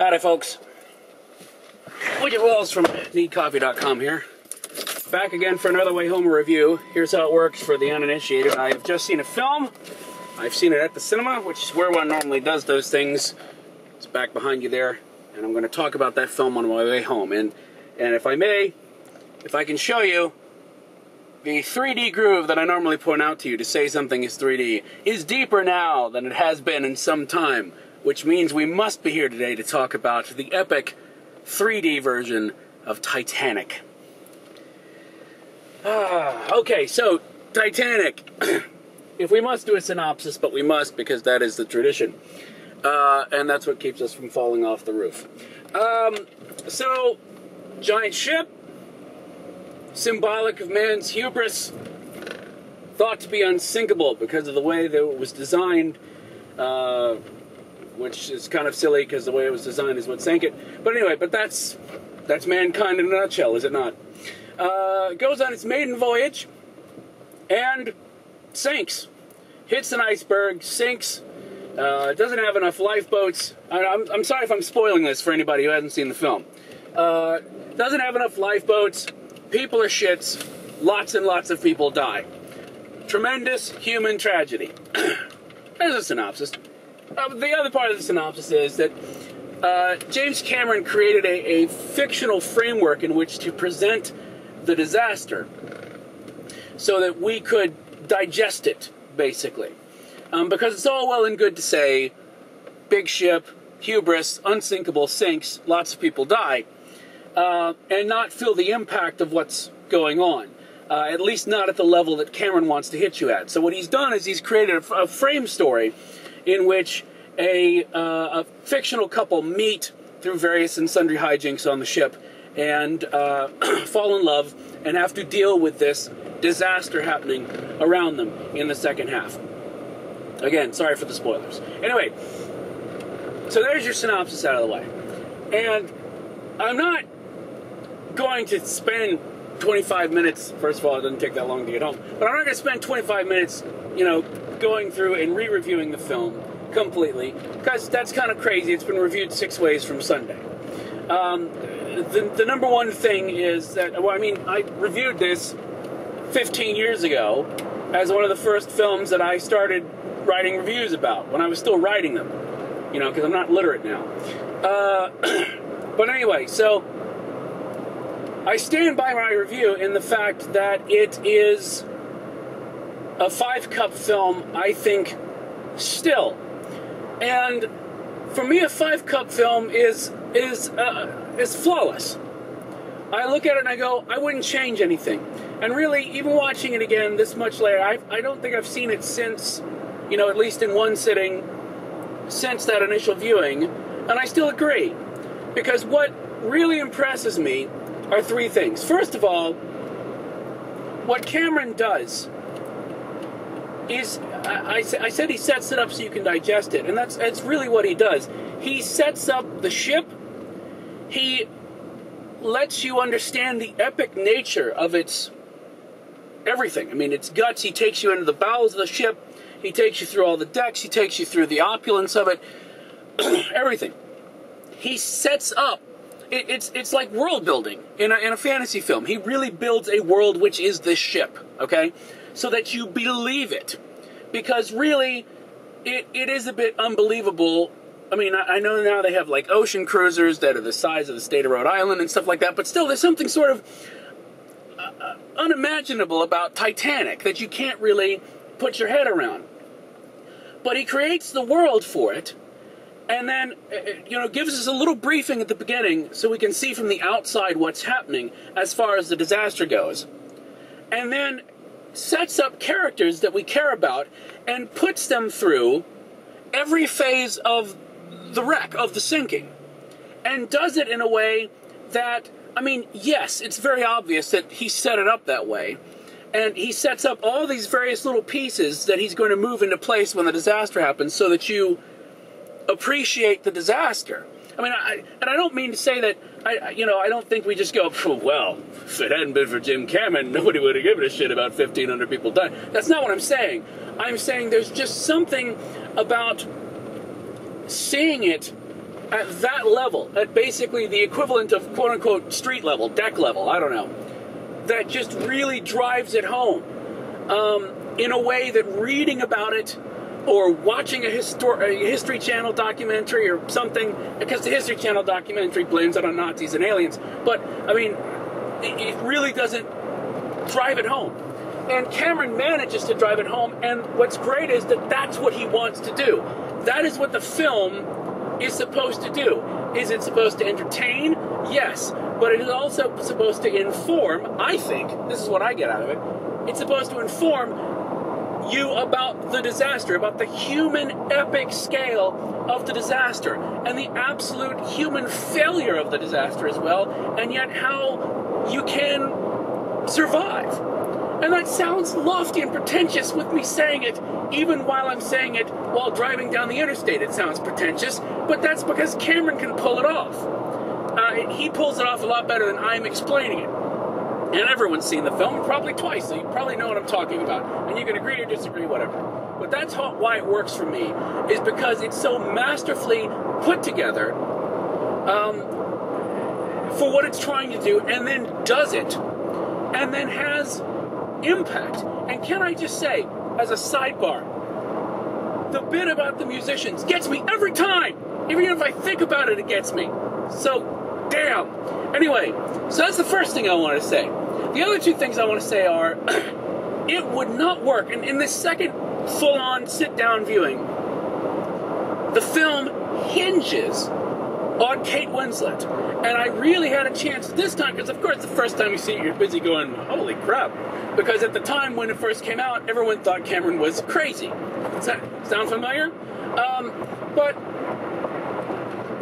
Howdy, folks. Widget Walls from needcoffee.com here. Back again for another Wayhomer review. Here's how it works for the uninitiated. I have just seen a film. I've seen it at the cinema, which is where one normally does those things. It's back behind you there. And I'm going to talk about that film on my way home. And if I may, if I can show you, the 3D groove that I normally point out to you to say something is 3D is deeper now than it has been in some time, which means we must be here today to talk about the epic 3D version of Titanic. Okay, so Titanic. If we must do a synopsis, but we must because that is the tradition. And that's what keeps us from falling off the roof. So, giant ship, symbolic of man's hubris, thought to be unsinkable because of the way that it was designed, which is kind of silly because the way it was designed is what sank it. But anyway, that's mankind in a nutshell, is it not? Goes on its maiden voyage and sinks. Hits an iceberg, sinks, doesn't have enough lifeboats. I'm sorry if I'm spoiling this for anybody who hasn't seen the film. Doesn't have enough lifeboats. People are shits. Lots and lots of people die. Tremendous human tragedy. There's a synopsis. The other part of the synopsis is that James Cameron created a fictional framework in which to present the disaster so that we could digest it, basically. Because it's all well and good to say, big ship, hubris, unsinkable, sinks, lots of people die, and not feel the impact of what's going on. At least not at the level that Cameron wants to hit you at. So what he's done is he's created a frame story in which a fictional couple meet through various and sundry hijinks on the ship and fall in love and have to deal with this disaster happening around them in the second half. Again, sorry for the spoilers. Anyway, so there's your synopsis out of the way. And I'm not going to spend 25 minutes, first of all, it doesn't take that long to get home, but I'm not going to spend 25 minutes, going through and re-reviewing the film completely, because that's kind of crazy. It's been reviewed 6 ways from Sunday. The number one thing is that, I reviewed this 15 years ago as one of the first films that I started writing reviews about, when I was still writing them, because I'm not literate now. But anyway, so I stand by my review in the fact that it is a 5-cup film, I think, still. And for me, a 5-cup film is flawless. I look at it and I go, I wouldn't change anything. And really, even watching it again this much later, I don't think I've seen it since, at least in one sitting, since that initial viewing, and I still agree. Because what really impresses me are 3 things. First of all, what Cameron does is, I said he sets it up so you can digest it, and that's really what he does. He sets up the ship, he lets you understand the epic nature of its everything. Its guts. He takes you into the bowels of the ship, he takes you through all the decks, he takes you through the opulence of it, everything. He sets up, it's like world building in a fantasy film. He really builds a world which is this ship, okay? So that you believe it. Because really, it is a bit unbelievable. I know now they have like ocean cruisers that are the size of the state of Rhode Island and stuff like that, but still there's something sort of unimaginable about Titanic that you can't really put your head around. But he creates the world for it, and then, gives us a little briefing at the beginning so we can see from the outside what's happening as far as the disaster goes. And then sets up characters that we care about and puts them through every phase of the wreck, of the sinking. And does it in a way that, yes, it's very obvious that he set it up that way. And he sets up all these various little pieces that he's going to move into place when the disaster happens so that you appreciate the disaster. I don't mean to say that, I don't think we just go, well, if it hadn't been for Jim Cameron, nobody would have given a shit about 1,500 people dying. That's not what I'm saying. I'm saying there's just something about seeing it at that level, at basically the equivalent of quote-unquote street level, deck level, I don't know, that just really drives it home in a way that reading about it or watching a History Channel documentary or something, because the History Channel documentary blames it on Nazis and aliens, but, I mean, it really doesn't drive it home. And Cameron manages to drive it home, and what's great is that that's what he wants to do. That is what the film is supposed to do. Is it supposed to entertain? Yes. But it is also supposed to inform, I think, this is what I get out of it, it's supposed to inform you about the disaster, about the human epic scale of the disaster, and the absolute human failure of the disaster as well, and yet how you can survive. And that sounds lofty and pretentious with me saying it, even while I'm saying it while driving down the interstate. It sounds pretentious, but that's because Cameron can pull it off. He pulls it off a lot better than I'm explaining it. And everyone's seen the film, probably twice, so you probably know what I'm talking about. And you can agree or disagree, whatever. But that's why it works for me, is because it's so masterfully put together for what it's trying to do, and then does it, and then has impact. And can I just say, as a sidebar, the bit about the musicians gets me every time. Even if I think about it, it gets me. So, damn. Anyway, so that's the first thing I want to say. The other two things I want to say are, it would not work. And in this second full-on sit-down viewing, the film hinges on Kate Winslet. And I really had a chance this time, because of course the first time you see it, you're busy going, holy crap. Because at the time when it first came out, everyone thought Cameron was crazy. Does that sound familiar? But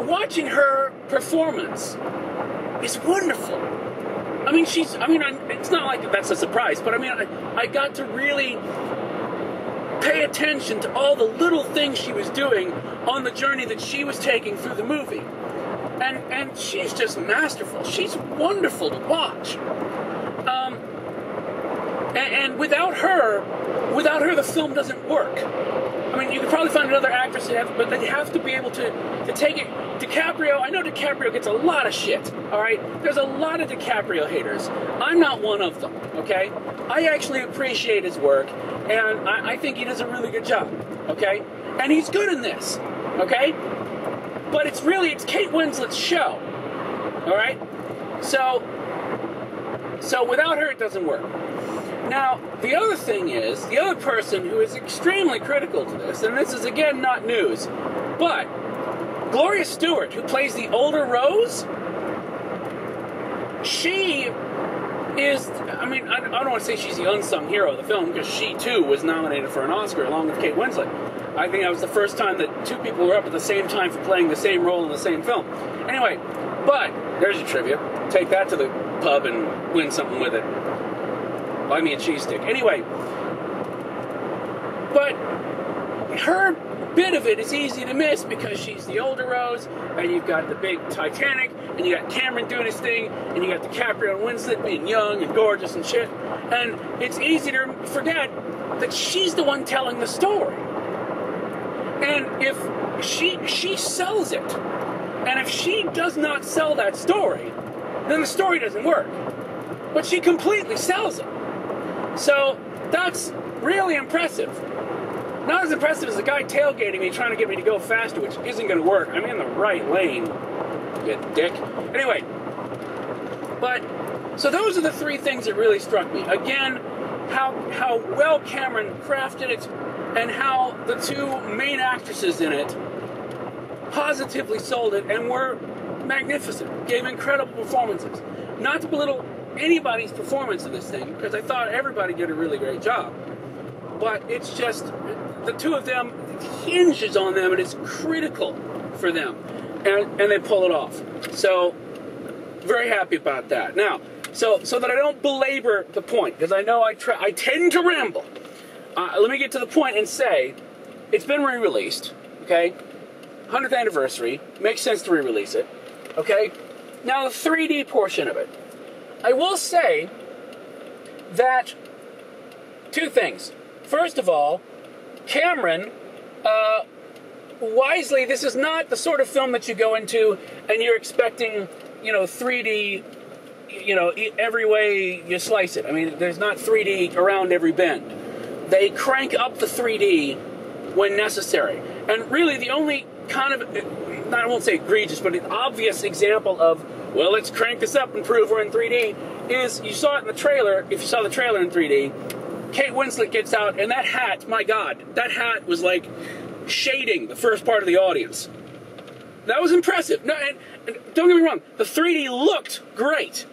watching her performance is wonderful. I mean, it's not like that's a surprise, but I mean, I got to really pay attention to all the little things she was doing on the journey that she was taking through the movie. And she's just masterful. She's wonderful to watch. And without her, the film doesn't work. I mean, you could probably find another actress, but they have to be able to take it. DiCaprio, I know DiCaprio gets a lot of shit, all right? There's a lot of DiCaprio haters. I'm not one of them, okay? I actually appreciate his work, and I think he does a really good job, okay? And he's good in this, okay? But it's Kate Winslet's show, all right? So without her, it doesn't work. Now, the other thing is, the other person who is extremely critical to this, and this is, again, not news, but Gloria Stewart, who plays the older Rose, she is, I mean, I don't want to say she's the unsung hero of the film, because she, too, was nominated for an Oscar along with Kate Winslet. I think that was the first time that two people were up at the same time for playing the same role in the same film. Anyway, but, there's your trivia. Take that to the pub and win something with it. Buy me a cheese stick. Anyway, but her bit of it is easy to miss because she's the older Rose, and you've got the big Titanic, and you got Cameron doing his thing, and you got DiCaprio and Winslet being young and gorgeous and shit, and it's easy to forget that she's the one telling the story. And if she sells it, and if she does not sell that story, then the story doesn't work. But she completely sells it. So that's really impressive. Not as impressive as the guy tailgating me trying to get me to go faster, which isn't going to work. I'm in the right lane, you dick. Anyway, but, so those are the three things that really struck me. Again, how well Cameron crafted it, and how the two main actresses in it positively sold it and were magnificent, gave incredible performances. Not to belittle anybody's performance in this thing, because I thought everybody did a really great job. But it's just, the two of them, hinges on them, and it's critical for them. And they pull it off. So, very happy about that. Now, so that I don't belabor the point, because I know I tend to ramble, let me get to the point and say, it's been re-released, okay? 100th anniversary, makes sense to re-release it, okay? Now, the 3D portion of it. I will say that two things. First of all, Cameron wisely, this is not the sort of film that you go into and you're expecting, 3D, every way you slice it. I mean, there's not 3D around every bend. They crank up the 3D when necessary. And really, the only kind of, I won't say egregious, but an obvious example of, well, let's crank this up and prove we're in 3D, is you saw it in the trailer. If you saw the trailer in 3D, Kate Winslet gets out, and that hat, my God, that hat was like shading the first part of the audience. That was impressive. No, and don't get me wrong, the 3D looked great,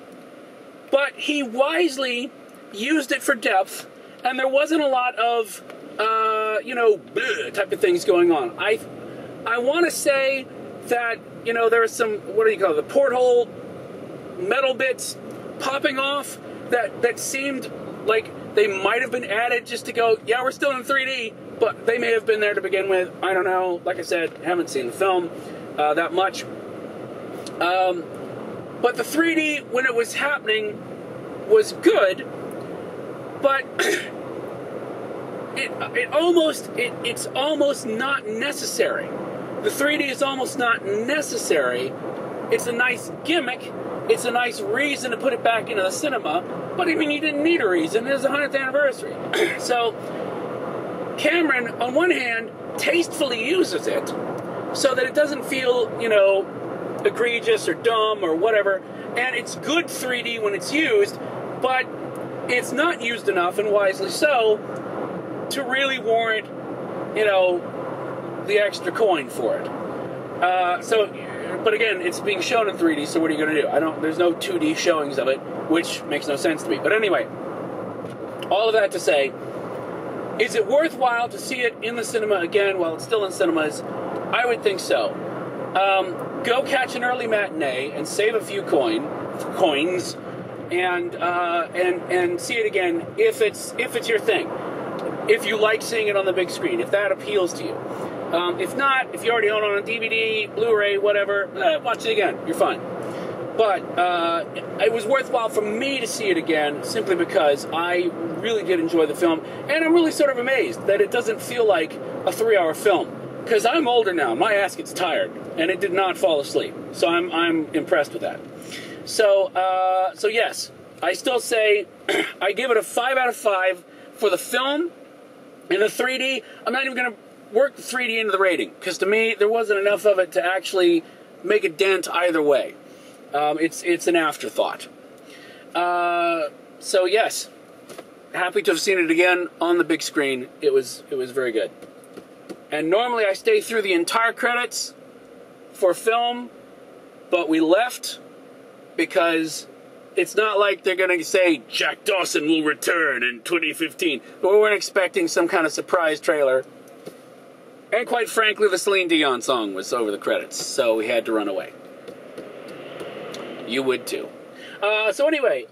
but he wisely used it for depth, and there wasn't a lot of, bleh type of things going on. I want to say that, there was some, what do you call it, the porthole metal bits popping off that seemed like they might have been added just to go, yeah, we're still in 3D, but they may have been there to begin with. I don't know. Like I said, haven't seen the film that much. But the 3D, when it was happening, was good, but it's almost not necessary. The 3D is almost not necessary. It's a nice gimmick. It's a nice reason to put it back into the cinema. But I mean, you didn't need a reason. It was the 100th anniversary. So Cameron, on one hand, tastefully uses it so that it doesn't feel, egregious or dumb or whatever. And it's good 3D when it's used, but it's not used enough, and wisely so, to really warrant, the extra coin for it. But again, it's being shown in 3D, so what are you going to do? There's no 2D showings of it, which makes no sense to me. But anyway, all of that to say, is it worthwhile to see it in the cinema again while it's still in cinemas? I would think so. Go catch an early matinee and save a few coins, and see it again if it's your thing. If you like seeing it on the big screen, if that appeals to you. If not, if you already own it on DVD, Blu-ray, whatever, watch it again. You're fine. But it was worthwhile for me to see it again simply because I really did enjoy the film. And I'm really sort of amazed that it doesn't feel like a 3-hour film. Because I'm older now. My ass gets tired. And it did not fall asleep. So I'm impressed with that. So yes, I still say I give it a 5 out of 5 for the film. And the 3D, I'm not even going to work the 3D into the rating, because to me there wasn't enough of it to actually make a dent either way. It's an afterthought. So yes, happy to have seen it again on the big screen. It was very good. And normally I stay through the entire credits for film, but we left because it's not like they're going to say Jack Dawson will return in 2015. But we weren't expecting some kind of surprise trailer. And quite frankly, the Celine Dion song was over the credits, so we had to run away. You would too. So anyway,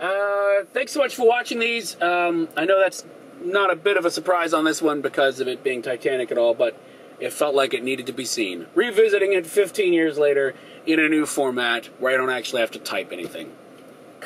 thanks so much for watching these. I know that's not a bit of a surprise on this one because of it being Titanic and all, but it felt like it needed to be seen. Revisiting it 15 years later in a new format where I don't actually have to type anything.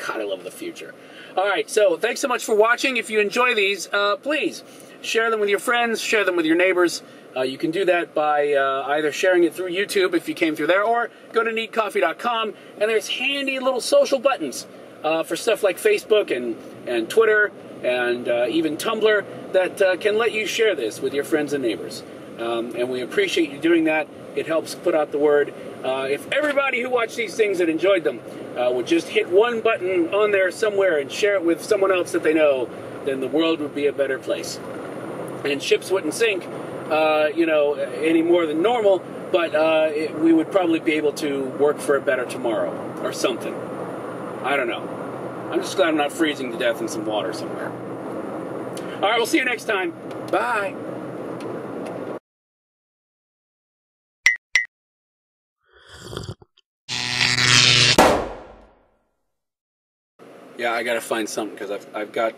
God, I love the future. All right, so thanks so much for watching. If you enjoy these, please share them with your friends, share them with your neighbors. You can do that by either sharing it through YouTube if you came through there, or go to neatcoffee.com, and there's handy little social buttons for stuff like Facebook and Twitter and even Tumblr that can let you share this with your friends and neighbors. And we appreciate you doing that. It helps put out the word. If everybody who watched these things that enjoyed them would just hit one button on there somewhere and share it with someone else that they know, then the world would be a better place. And ships wouldn't sink, any more than normal, but we would probably be able to work for a better tomorrow or something. I don't know. I'm just glad I'm not freezing to death in some water somewhere. All right, we'll see you next time. Bye. Yeah, I gotta find something because I've got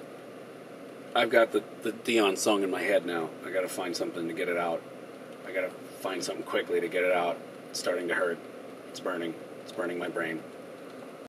the Dion song in my head now. I gotta find something to get it out. I gotta find something quickly to get it out. It's starting to hurt. It's burning. It's burning my brain.